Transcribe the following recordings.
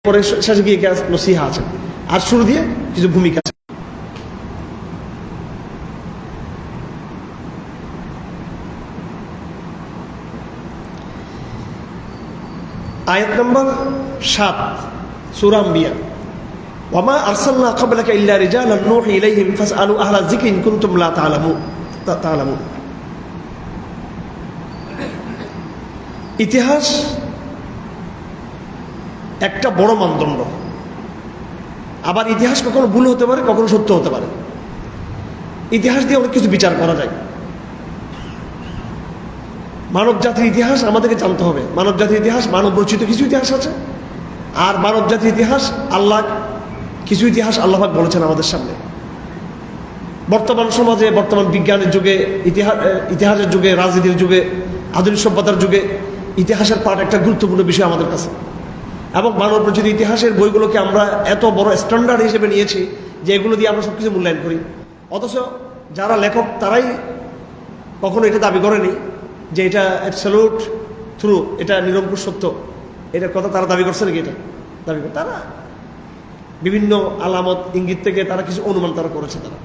পরে শেষে গিয়ে নসিহা আছে, আর শুরু দিয়ে কিছু ভূমিকা আছে। আয়াত নম্বর 7 সূরা আম্বিয়া, ওয়ামা আরসালনা ক্বাবলাকা ইল্লা রিজালান নূহি ইলাইহিম ফাসআলু আহলা যিকরি ইন কুনতুম লা তা'লামুন। ইতিহাস একটা বড় মানদণ্ড। আবার ইতিহাস কখনো ভুল হতে পারে, কখনো সত্য হতে পারে। ইতিহাস দিয়ে অনেক কিছু বিচার করা যায়। মানব জাতির ইতিহাস আমাদেরকে জানতে হবে। মানব জাতির ইতিহাস মানব রচিত কিছু ইতিহাস আছে, আর মানব জাতির ইতিহাস আল্লাহ কিছু ইতিহাস আল্লাহ পাক বলেছেন আমাদের সামনে। বর্তমান সমাজে, বর্তমান বিজ্ঞানের যুগে, ইতিহাসের যুগে, রাজনীতির যুগে, আধুনিক সভ্যতার যুগে ইতিহাসের পাঠ একটা গুরুত্বপূর্ণ বিষয় আমাদের কাছে। এবং মানব রচিত ইতিহাসের বইগুলোকে আমরা এত বড় স্ট্যান্ডার্ড হিসেবে নিয়েছি যে এগুলো দিয়ে আমরা সব কিছু মূল্যায়ন করি। অথচ যারা লেখক তারাই কখনো এটা দাবি করেনি যে এটা অ্যাবসলিউট ট্রু, এটা নিরঙ্কুশ সত্য, এটার কথা তারা দাবি করছে নাকি? এটা দাবি করে তারা বিভিন্ন আলামত ইঙ্গিত থেকে তারা কিছু অনুমান তারা করেছে তারা।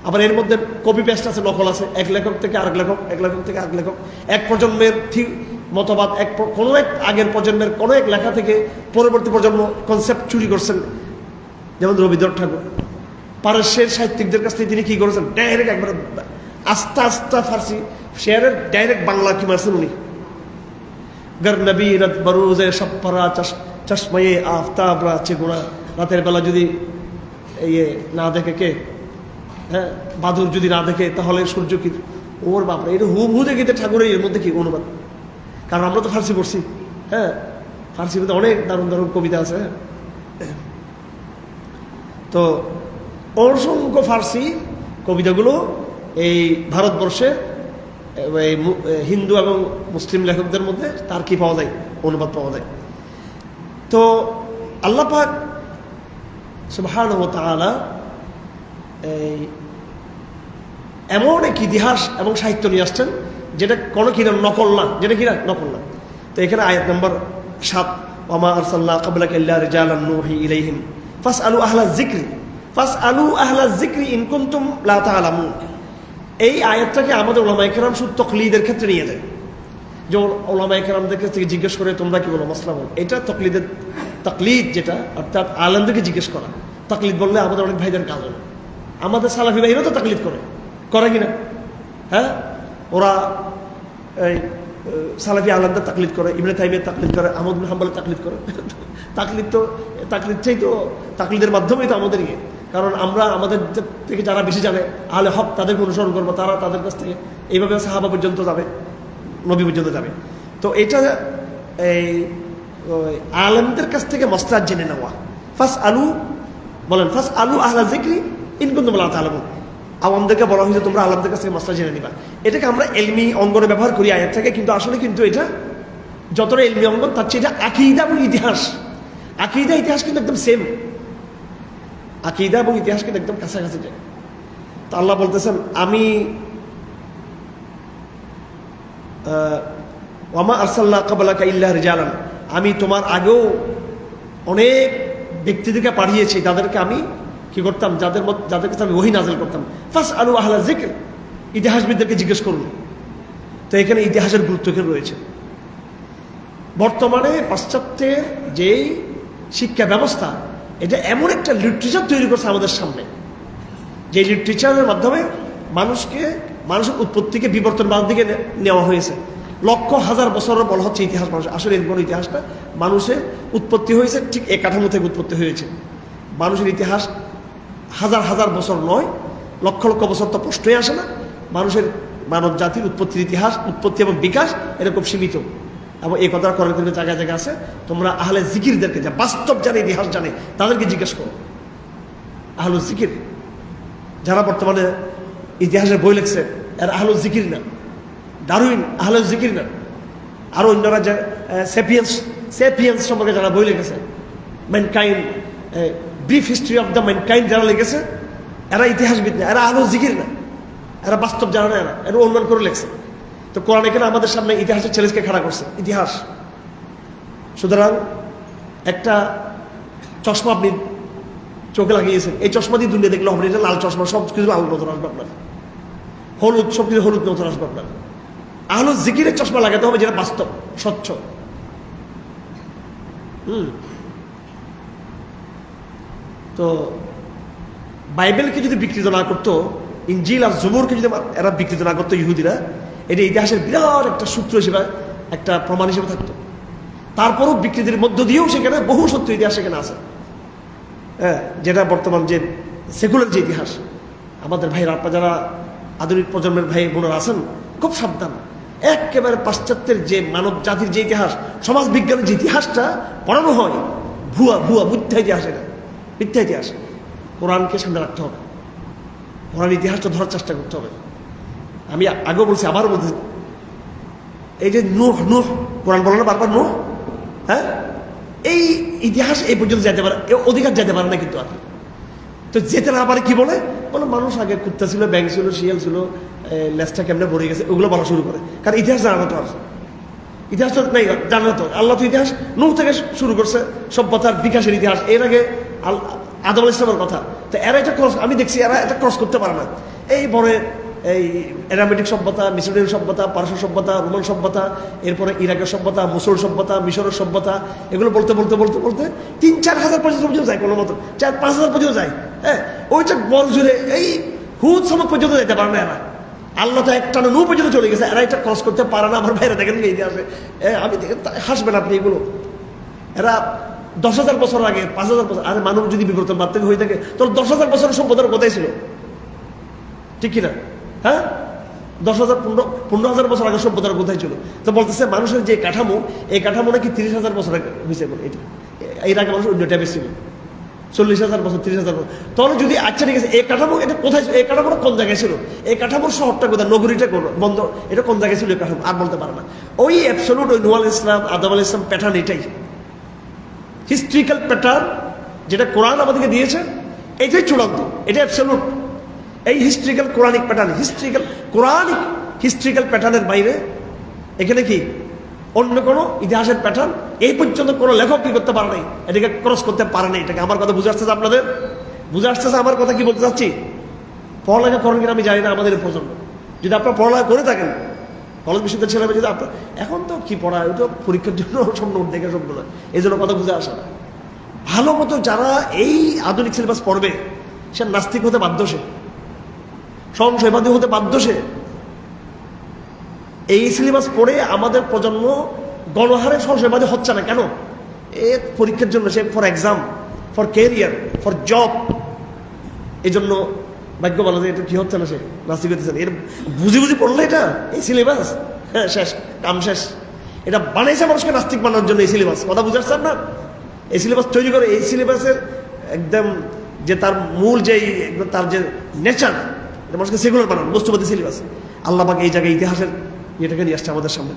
আবার এর মধ্যে কপি পেস্ট আছে, নকল আছে, এক লেখক থেকে আরেক লেখক, এক লেখক থেকে আরেক লেখক, এক প্রজন্মের ঠিক মতবাদ কোনো এক আগের প্রজন্মের কোনো এক লেখা থেকে পরবর্তী প্রজন্ম কনসেপ্ট চুরি করছেন। যেমন রবীন্দ্রনাথ ঠাকুর পারস্যের সাহিত্যিকদের কাছ থেকে তিনি কি করেছেন, ডাইরেক্ট একবার আস্তে আস্তে ফার্সি শেয়ারের ডাইরেক্ট বাংলা কি মারছেন উনি। গরনবী রত বরুজে সপ্পরা চশমায়ে আফতাব রাচে গোড়া, রাতের বেলা যদি না দেখে কে, হ্যাঁ, বাদুর যদি না দেখে তাহলে সূর্য কি, ওর বাপরে এটা হুবহু দেখিতে ঠাকুরের এর মধ্যে কি অনুবাদ। কারণ আমরা তো ফার্সি পড়ছি, হ্যাঁ, ফার্সির মধ্যে অনেক দারুণ দারুণ কবিতা আছে। তো অসংখ্য ফার্সি কবিতাগুলো এই ভারতবর্ষে হিন্দু এবং মুসলিম লেখকদের মধ্যে তার কি পাওয়া যায়, অনুবাদ পাওয়া যায়। তো আল্লাহ পাক সুবহানাহু ওয়া তাআলা এমন এক ইতিহাস এবং সাহিত্য নিয়ে আসছেন যেটা কোনো কিনা নকল না, যেটা কিনা নকল না। তো এখানে আয়াত নম্বর 7, ওয়ামা আরসালনা ক্বাবলাকা ইল্লা রিজালান নূহি ইলাইহিম ফাসআলু আহলা যিকরি ইন কুনতুম লা তা'লামুন। এই আয়াতটাকে আমাদের উলামায়ে কেরাম শুধু তাকলিদের ক্ষেত্রে নিয়ে যায়, যে উলামায়ে কেরামদের কাছ থেকে জিজ্ঞেস করে তোমরা কি বলো, মাসলা বলো। এটা তাকলিদ যেটা, অর্থাৎ আলেমদেরকে জিজ্ঞেস করা। তাকলিদ বললে আমাদের অনেক ভাইদের কাজ হবে। আমাদের সালাফি ভাইরাও তো তাকলিদ করে কিনা? হ্যাঁ, ওরা এই সালাফি আলেমদের তাকলিদ করে, ইবনে তাইমিয়ার তাকলিদ করে, আহমদ বিন হাম্বলের তাকলিদ করে। তাকলিদ চাই তো তাকলিদের মাধ্যমেই তো আমাদের কারণ আমরা আমাদের থেকে যারা বেশি জানে আহলে হক তাদেরকে অনুসরণ করবো, তারা তাদের কাছ থেকে এইভাবে সাহাবা পর্যন্ত যাবে, নবী পর্যন্ত যাবে। তো এটা এই আলেমদের কাছ থেকে মাসলা জেনে নেওয়া। ফাসআলু আহলা যিকরি ইন কুনতুম লা তা'লামুন। আওয়ামদেরকে বলা হয়েছে তোমরা আলেমদের কাছ থেকে মাসলা জেনে নিবা। এটাকে আমরা ইলমি অঙ্গনে ব্যবহার করি আয়াত থেকে, কিন্তু আসলে কিন্তু এটা যতটা ইলমি অঙ্গন তার চেয়ে এটা আকীদা এবং ইতিহাস। আকীদা ইতিহাস কিন্তু একদম সেম, আকীদা এবং ইতিহাস কিন্তু একদম কাছাকাছি যায়। তো আল্লাহ বলতেছেন আমি ওয়ামা আরসালনা ক্বাবলাকা ইল্লা রিজালান, আমি তোমার আগেও অনেক ব্যক্তিদেরকে পাঠিয়েছি, তাদেরকে আমি কি করতাম, যাদের কাছে আমি ওহী নাযিল করতাম। ফাসআলু আহলা যিকর, ইতিহাসবিদদেরকে জিজ্ঞেস করুন। তো এখানে ইতিহাসের গুরুত্ব এখানে রয়েছে। বর্তমানে পাশ্চাত্যের যেই শিক্ষা ব্যবস্থা, এটা এমন একটা লিটারেচার তৈরি করছে আমাদের সামনে, যে লিটারেচারের মাধ্যমে মানুষের উৎপত্তিকে বিবর্তনবাদ দিকে নেওয়া হয়েছে। লক্ষ হাজার বছরের বলা হচ্ছে ইতিহাস। মানুষ আসলে এরকম ইতিহাসটা মানুষের উৎপত্তি হয়েছে ঠিক এই কাঠামো থেকে উৎপত্তি হয়েছে। মানুষের ইতিহাস হাজার হাজার বছর নয়, লক্ষ লক্ষ বছর তো প্রশ্নই আসে না। মানব জাতির উৎপত্তির ইতিহাস, উৎপত্তি এবং বিকাশ এরকম সীমিত। এবং এই কথা করার কিন্তু জায়গায় জায়গায় আছে। তোমরা আহলে জিকিরদেরকে, যা বাস্তব জানে, ইতিহাস জানে, তাদেরকে জিজ্ঞেস করো। আহলুল জিকির যারা বর্তমানে ইতিহাসের বই লিখছে, এরা আহলুল জিকির না। ডারউইন আহলুল জিকির না। আরো অন্যরা যে সেপিয়েন্স সম্পর্কে যারা বই লিখেছে, mankind, brief history of the mankind যারা লিখেছে, এরা ইতিহাসবিদ না, এরা আহলুল জিকির না, এরা বাস্তব জানে না, এরা অনুমান করে লিখছে। তো কোরআন এখানে আমাদের সামনে ইতিহাসের চ্যালেঞ্জকে খাড়া করছে। ইতিহাস সুতরাং একটা চশমা আপনি চোখে লাগিয়েছেন, এই চশমা দিয়ে দুনিয়া দেখলে হবে, এটা লাল চশমা, সব কিছু লাল নজর আসবে আপনার, হলুদ সব কিছু হলুদ নজর আসবে আপনার। আহলে জিকিরের চশমা লাগাতে হবে যেটা বাস্তব স্বচ্ছ। তো বাইবেলকে যদি বিকৃত না করতো, ইনজিল আর জবুরকে যদি এরা বিকৃত না করতো ইহুদিরা, এটা ইতিহাসের বিরাট একটা সূত্র হিসেবে, একটা প্রমাণ হিসেবে থাকতো। তারপরও বিকৃতির মধ্য দিয়েও সেখানে বহু সত্য ইতিহাস সেখানে আছে, হ্যাঁ, যেটা বর্তমান যে সেকুলার যে ইতিহাস। আমাদের ভাইরা, আপনারা যারা আধুনিক প্রজন্মের ভাই বোনেরা আছেন, খুব সাবধান। একেবারে পাশ্চাত্যের যে মানব জাতির যে ইতিহাস, সমাজ বিজ্ঞানের যে ইতিহাসটা পড়ানো হয়, ভুয়া ভুয়া মিথ্যা ইতিহাস, এটা মিথ্যা ইতিহাস। কোরআনকে সামনে রাখতে হবে, কোরআন ইতিহাসটা ধরার চেষ্টা করতে হবে। আমি আগেও বলছি, আবারও বলছি, এই যে নূহ, নূহ কোরআন বলে না বারবার নূহ, হ্যাঁ, এই ইতিহাস এই পর্যন্ত যেতে পারে, অধিকার যেতে পারে না, কিন্তু আর তো যেতে না পারে কি বলে মানুষ আগে কুত্তা ছিল, ব্যাঙ ছিল, শিয়াল ছিল, লেজটা কেমনে ভরে গেছে, ওগুলো বলা শুরু করে। কারণ ইতিহাস জানা তো, আর ইতিহাস তো নেই, জানা তো। আল্লাহ তো ইতিহাস নূহ থেকে শুরু করছে, সভ্যতার বিকাশের ইতিহাস। এর আগে আদম আলাইহিস সালামের কথা। তো এরা এটা ক্রস, আমি দেখছি এরা এটা ক্রস করতে পারে না। এই বড় এই অ্যারামেটিক সভ্যতা, মিশরীয় সভ্যতা, পারস্য সভ্যতা, রোমান সভ্যতা, এরপরে ইরাকের সভ্যতা, মুসল সভ্যতা, মিশরের সভ্যতা, এগুলো বলতে বলতে বলতে বলতে ৩-৪ হাজার পর্যন্ত যায়, কোনো মতো ৪-৫ হাজার পর্যন্ত যায়। হ্যাঁ, ওইটা বড় জুড়ে এই হুদ সমাজ পর্যন্ত যেতে পারে না এরা। আল্লাহ তো একটা নূহ পর্যন্ত চলে গেছে, এরা এটা ক্রস করতে পারে না। আমার ভাইরা দেখেন ইতিহাসে, আমি হাসবেন আপনি এগুলো। এরা ১০,০০০ বছর আগে, ৫,০০০ বছর, আরে মানব যদি বিবর্তন মাত্র হয়ে থাকে, তাহলে ১০,০০০ বছরের সভ্যতার কোথায় ছিল? ঠিক কিনা? হ্যাঁ, ১০,০০০ ১৫,০০০ বছর আগে সভ্যতার কোথায় ছিল? তো বলতেছে মানুষের যে কাঠামো, এই কাঠামো নাকি ৩০,০০০ বছর আগে হয়েছে। এটা এর আগে মানুষ অন্য টাইপের ছিল, ৪০,০০০ বছর, ৩০,০০০ বছর। তাহলে যদি আচ্ছা ঠিক আছে, এই কাঠামো এটা কোথায়, এই কাঠামোটা কোন জায়গায় ছিল, এই কাঠামোর শহরটা কোথায়, নগরীটা কোন বন্ধ, এটা কোন জায়গায় ছিল, এই কাঠামো আর বলতে পারে না। ওই অ্যাবসলিউট ওই নূহ আলাইহিস সালাম, আদম আলাইহিস সালাম প্যাটার্ন, এটাই হিস্ট্রিক্যাল প্যাটার্ন যেটা কোরআন আমাদেরকে দিয়েছে, এটাই চূড়ান্ত, এটা অ্যাবসলিউট। এই historical Quranic pattern, Quranic historical প্যাটার্নের বাইরে এখানে কি অন্য কোনো ইতিহাসের প্যাটার্ন এই পর্যন্ত কোনো লেখক কি করতে পারে নাই, এটাকে ক্রস করতে পারে নাই। এটাকে আমার কথা বুঝে আসতেছে আপনাদের? বুঝে আসতেছে আমার কথা কি বলতে চাচ্ছি? পড়ালেখা করেন কিনা আমি জানি না আমাদের প্রজন্ম। যদি আপনারা পড়ালেখা করে থাকেন, কলেজ বিশ্ববিদ্যালয়ের ছেলেমেয়ে যদি আপনার, এখন তো কি পড়া, ওই তো পরীক্ষার জন্য সব নোট দেখে সবগুলো, এই জন্য কথা বুঝে আসা না। ভালো মতো যারা এই আধুনিক সিলেবাস পড়বে, সে নাস্তিক হতে বাধ্য, সে সংশয়বাদী হতে বাধ্য। সে এই সিলেবাস পড়ে আমাদের প্রজন্ম গণহারে সংশয়বাদী হচ্ছে না কেন? এ পরীক্ষার জন্য, say for exam, for career, for job. এই জন্য ভাগ্য বলা যায় এটা কি হচ্ছে না, সে নাস্তিক হতেছে না। এর বুঝি বুঝি পড়লে এটা এই সিলেবাস, হ্যাঁ শেষ, কাম শেষ। এটা বানাইছে মানুষকে নাস্তিক বানানোর জন্য এই সিলেবাস। কথা বুঝে আসছেন না? এই সিলেবাস তৈরি করে, এই সিলেবাসের একদম যে তার মূল যে তার যে নেচার, মানুষকে সেগুলার বানানো, বস্তুবাদী সিলেবাস। আল্লাহ পাক এই জায়গায় ইতিহাসের এটাকে নিয়ে আসছে আমাদের সামনে।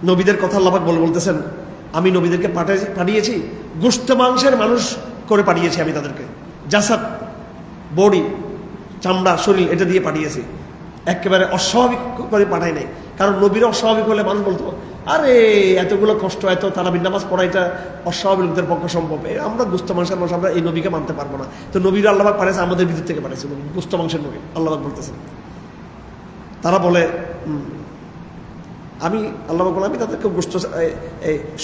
নবীদের কথা আল্লাহ পাক বলতেছেন, আমি নবীদেরকে পাঠিয়েছি গোশত মাংসের মানুষ করে পাঠিয়েছি, আমি তাদেরকে জাসাদ, বডি, চামড়া, শরীর এটা দিয়ে পাঠিয়েছি। একেবারে অস্বাভাবিক করে পাঠাই নাই। কারণ নবীরা অস্বাভাবিক হলে মানুষ বলতো, আরে এতগুলো কষ্ট, এত তারাবির নামাজ পড়া, এটা অস্বাভাবিক লোকদের পক্ষে সম্ভব। আমরা গোশত মাংসের মানুষ, আমরা এই নবীকে মানতে পারবো না। তো নবীরা আল্লাহ পাক পাঠিয়েছে, আমাদের বিদ্যুৎ থেকে পাঠিয়েছে নবী, গোশত মাংসের নবী আল্লাহ পাক বলতেছেন। তারা বলে আমি আল্লাহ পাক বলে আমি তাদেরকে গোশত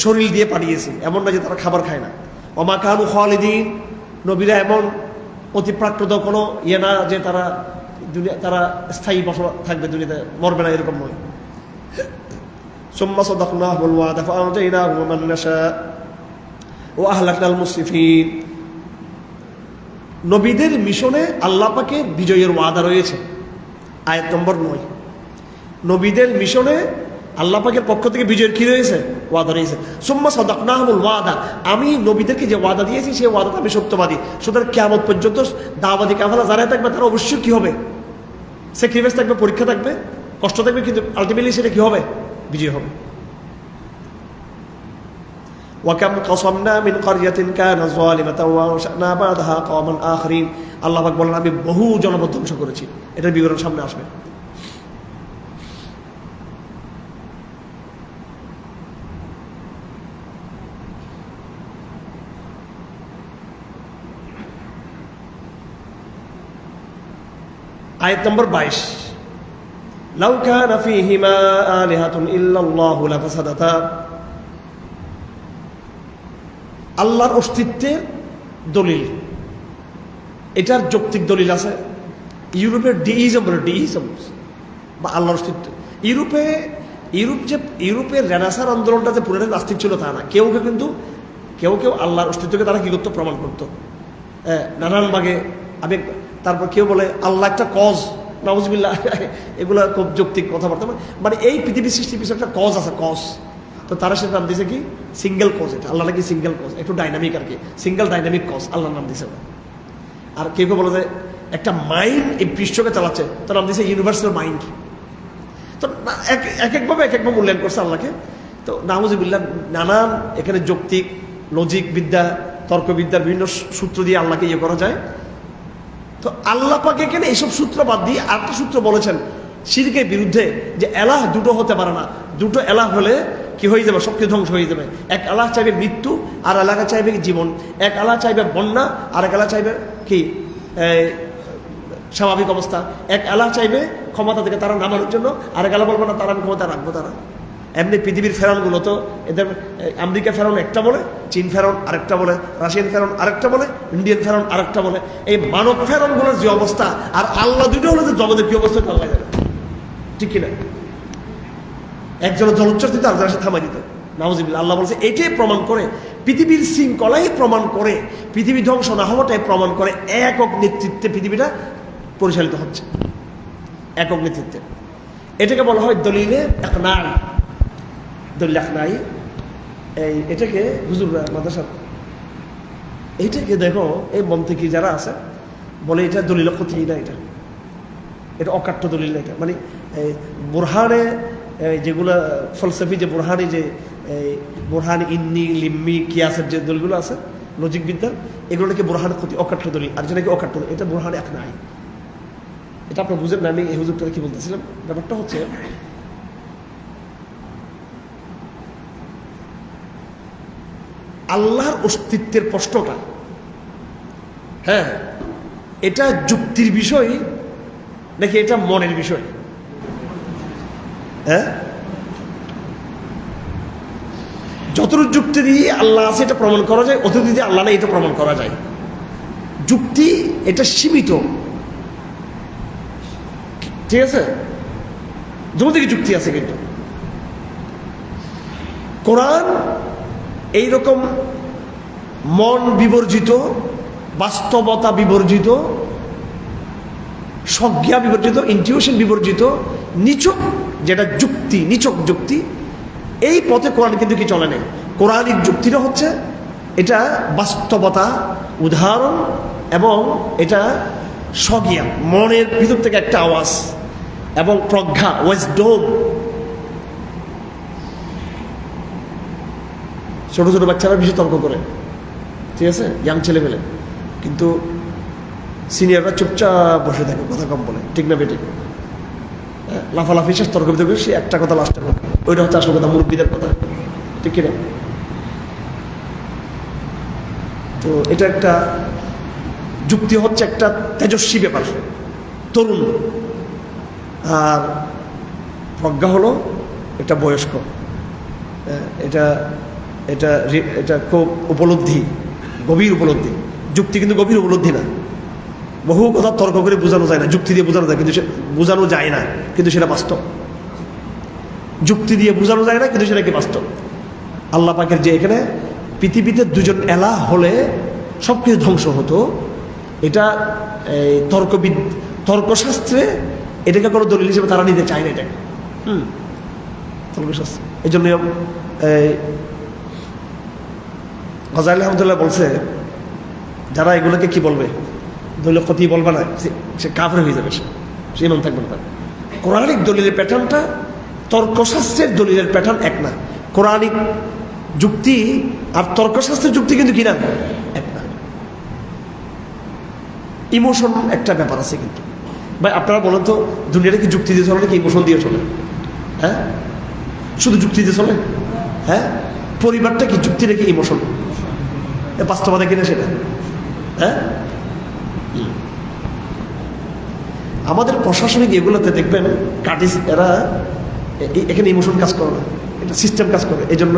শরীর দিয়ে পাঠিয়েছি, এমন না যে তারা খাবার খায় না। ওমা কানু খালিদিন, নবীরা এমন অতিপ্রাকৃত কোনো ইয়ে না যে তারা দুনিয়া, তারা স্থায়ী বসবাস থাকবে দুনিয়াতে, মরবে না, এরকম নয়। সুম্মা সাদাকনাহুল ওয়াদা ফাআতাইনাহুম মান নাশা ওয়া আহলাকনাল মুসরিফিন। নবীদের মিশনে আল্লাহ পাকের বিজয়ের ওয়াদা রয়েছে। আয়াত নম্বর 9। নবীদের মিশনে আল্লাহ পাকের পক্ষ থেকে বিজয়ের কি রয়েছে? ওয়াদা রয়েছে। সুম্মা সাদাকনাহুল ওয়াদা, আমি নবীদেরকে যে ওয়াদা দিয়েছি সেই ওয়াদাটা আমি সত্যবাদী। সুতরাং কিয়ামত পর্যন্ত দাওয়াতি কাফেলা যারা থাকবে তারা অবশ্যই কি হবে? স্যাক্রিফাইস থাকবে, পরীক্ষা থাকবে, কষ্ট থাকবে, কিন্তু আলটিমেটলি সেটা কি হবে? বিজয় হবে। ওয়াকাম কাসামনা মিন ক্বরিয়াতিন কানাত যালিমাতান ওয়া আনশা'না বা'দাহা কওমান আখরিন। আল্লাহ পাক বলেন, আমি বহু জনপদ ধ্বংস করেছি। এটার বিবরণ সামনে আসবে। আয়াত নম্বর 22, লাউ কানা ফীহিমা আলিহাতুন ইল্লাল্লাহু লাফাসাদাতা। আল্লাহর অস্তিত্বের দলিল, এটার যৌক্তিক দলিল আছে। ইউরোপের ডিইজম বলে, ডিইজম বা আল্লাহর অস্তিত্ব। ইউরোপের রেনেসাঁর আন্দোলনটা যে পুরোটা নাস্তিক ছিল তা না। কেউ আল্লাহর অস্তিত্বকে তারা কি করতো, প্রমাণ করতো নানান ভাগে আবেগ। তারপর কেউ বলে আল্লাহ একটা কজ, নাউজুবিল্লাহ, এগুলো খুব যৌক্তিক কথাবার্তা। মানে এই পৃথিবীর সৃষ্টির পিছনে একটা কজ আছে, কজ। তো তারা সেটা নাম দিয়েছে কি সিঙ্গেল কজ। এটা আল্লাহ নাকি সিঙ্গেল কজ, একটু ডাইনামিক আর কি, সিঙ্গেল ডাইনামিক কজ আল্লাহর নাম দিয়েছে। আর কেউ বলে যে একটা মাইন্ড এই পৃষ্ঠকে চালাচ্ছে, তার নাম দিয়েছে ইউনিভার্সাল মাইন্ড। তো একভাবে মূল্যায়ন করছে আল্লাহকে। তো নাউজুবিল্লাহ নানান এখানে যৌক্তিক লজিক বিদ্যা, তর্কবিদ্যার বিভিন্ন সূত্র দিয়ে আল্লাহকে ইয়ে করা যায়। তো আল্লাহ পাক এখানে এইসব সূত্র বাদ দিয়ে আরেকটা সূত্র বলেছেন শিরকের বিরুদ্ধে, যে এলাহ দুটো হতে পারে না। দুটো এলাহ হলে কি হয়ে যাবে, সব কিছু ধ্বংস হয়ে যাবে। এক আল্লাহ চাইবে মৃত্যু, আর আল্লাহ চাইবে জীবন। এক আল্লাহ চাইবে বন্যা, আর এক আল্লাহ চাইবে কি স্বাভাবিক অবস্থা। এক আল্লাহ চাইবে ক্ষমতা থেকে তারা নামানোর জন্য, আর এক আল্লাহ বলবো না তারা আমি ক্ষমতা রাখবো। তারা এমনি পৃথিবীর ফেরাউনগুলো তো এদের আমেরিকা ফেরাউন একটা বলে, চীন ফেরাউন আরেকটা বলে, রাশিয়ান ফেরাউন আরেকটা বলে, ইন্ডিয়ান ফেরাউন আরেকটা বলে। এই মানব ফেরাউনগুলোর যে অবস্থা আর আল্লাহ দুটো হলে যে জগতের কি অবস্থা আল্লাহ জানে, ঠিক কিনা? একজনের জলোচ্ছ্বাস দিত, আরেকজনের সাথে থামাই দিত। নাউজুবিল্লাহ। আল্লাহ বলছে এটাই প্রমাণ করে, পৃথিবীর শৃঙ্খলাই প্রমাণ করে, পৃথিবী ধ্বংস না হওয়াটাই প্রমাণ করে একক নেতৃত্বে পৃথিবীটা পরিচালিত হচ্ছে, একক নেতৃত্বে। এটাকে বলা হয় দলিলে ইকনাই। দলিল ইকনাই এটাকে হুজুররা মাদ্রাসা, এইটাকে দেখো এই মন্ত্রী যারা আছে বলে এটা দলিল ক্ষতি না, এটা অকাট্য দলিল না। এটা মানে বুরহানে যেগুলো ফলসফি, যে বুরহানি, যে বুরহান ইন্নি লিম্মি কিয়াসের যে দলিলগুলো আছে লজিক বিদ্যার, এগুলো নাকি বুরহানের ক্ষতি, অকাট্য দলিল। আর যেটা কি অকাট্য, এটা বুরহানে ইকনাই। এটা আপনার বুঝেন না, আমি এই হুজুরটা কি বলতেছিলাম। ব্যাপারটা হচ্ছে আল্লাহর অস্তিত্বের প্রশ্নটা, হ্যাঁ, এটা যুক্তির বিষয় নাকি এটা মনের বিষয়? হ্যাঁ, যতটুকু যুক্তি দিয়ে আল্লাহ আছে এটা প্রমাণ করা যায়, অতটুকু দিয়ে আল্লাহ না এটা প্রমাণ করা যায়। যুক্তি এটা সীমিত, ঠিক আছে? যত থেকে যুক্তি আছে, কিন্তু কোরআন এইরকম মন বিবর্জিত, বাস্তবতা বিবর্জিত, সজ্ঞা বিবর্জিত, ইনটিউশন বিবর্জিত, নিছক যেটা যুক্তি, নিছক যুক্তি, এই পথে কোরআন কিন্তু কি চলে নেই। কোরআনিক যুক্তিটা হচ্ছে এটা বাস্তবতা, উদাহরণ, এবং এটা সজ্ঞা, মনের ভিতর থেকে একটা আওয়াজ, এবং প্রজ্ঞা, ওয়াজডম। ছোট ছোট বাচ্চারা বেশি তর্ক করে, ঠিক আছে, ইয়াং ছেলে পেলে, কিন্তু সিনিয়ররা চুপচাপ বসে থাকে, কথা কম বলে, ঠিক না বেঠিক? লাফালাফি শেষ, তর্ক বিতর্ক, সে একটা কথা লাস্টে বলে, ওইটা হচ্ছে আসল কথা, মুরব্বীদের কথা, ঠিক কিনা? তো এটা একটা যুক্তি হচ্ছে একটা তেজস্বী ব্যাপার, তরুণ। আর প্রজ্ঞা হলো এটা বয়স্ক, এটা এটা এটা খুব উপলব্ধি, গভীর উপলব্ধি। যুক্তি কিন্তু গভীর উপলব্ধি না। বহু কথা তর্ক করে বোঝানো যায় না, যুক্তি দিয়ে বোঝানো যায়, কিন্তু বোঝানো যায় না, কিন্তু সেটা বাস্তব। যুক্তি দিয়ে বোঝানো যায় না, কিন্তু সেটা কি বাস্তব। আল্লাহ পাকের যে এখানে পৃথিবীতে দুজন এলাহ হলে সব কিছু ধ্বংস হতো, এটা তর্কশাস্ত্রে এটাকে কোনো দলিল হিসেবে তারা নিতে চায় না। এটাকে তর্কশাস্ত্র, এই জন্য গজালি আহমদুল্লাহ বলছে, যারা এগুলোকে কি বলবে, দলিল ক্ষতি বলবে না, সে কাফের হয়ে যাবে, সে ইমান থাকবে না। কোরআনিক দলিলের প্যাটার্নটা তর্কশাস্ত্রের দলিলের প্যাটার্ন এক না। কোরআনিক যুক্তি আর তর্কশাস্ত্রের যুক্তি কিন্তু কিনা এক না। ইমোশন একটা ব্যাপার আছে কিন্তু। ভাই আপনারা বলেন তো, দুনিয়াটা কি যুক্তি দিয়ে চলে নাকি ইমোশন দিয়ে চলে? হ্যাঁ, শুধু যুক্তি দিয়ে চলে? হ্যাঁ, পরিবারটা কি যুক্তি নাকি ইমোশন? বাস্তবতা কিনা সেটা? হ্যাঁ, আমাদের প্রশাসনিক এগুলোতে দেখবেন কাটিস এরা এখানে ইমোশন কাজ করে না, এটা সিস্টেম কাজ করে। এই জন্য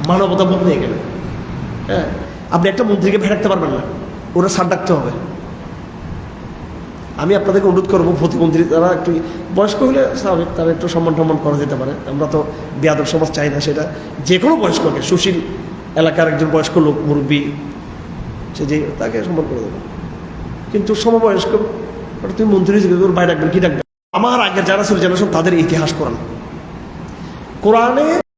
মানবতা বোধ নিয়ে গেলে, হ্যাঁ, আপনি একটা মন্ত্রীকে ভেড়াতে পারবেন না, ওরা সার ডাকতে হবে। আমি আপনাদেরকে অনুরোধ করবো, প্রতিমন্ত্রী তারা একটু বয়স্ক হলে স্বাভাবিক, তারা একটু সম্মান টম্মান করা যেতে পারে। আমরা তো বেয়াদব সমাজ চাই না, সেটা যে কোনো বয়স্ককে, সুশীল এলাকার একজন বয়স্ক লোক, মুরব্বী, সে যে তাকে সম্মান করে দেবে। কিন্তু সমবয়স্ক ওটা তুমি মন্ত্রী ওর বাইরে রাখবেন, কি রাখবেন? আমার আগের যারা ছিল জেনারেশন, তাদের ইতিহাস কোরআন, কোরআনে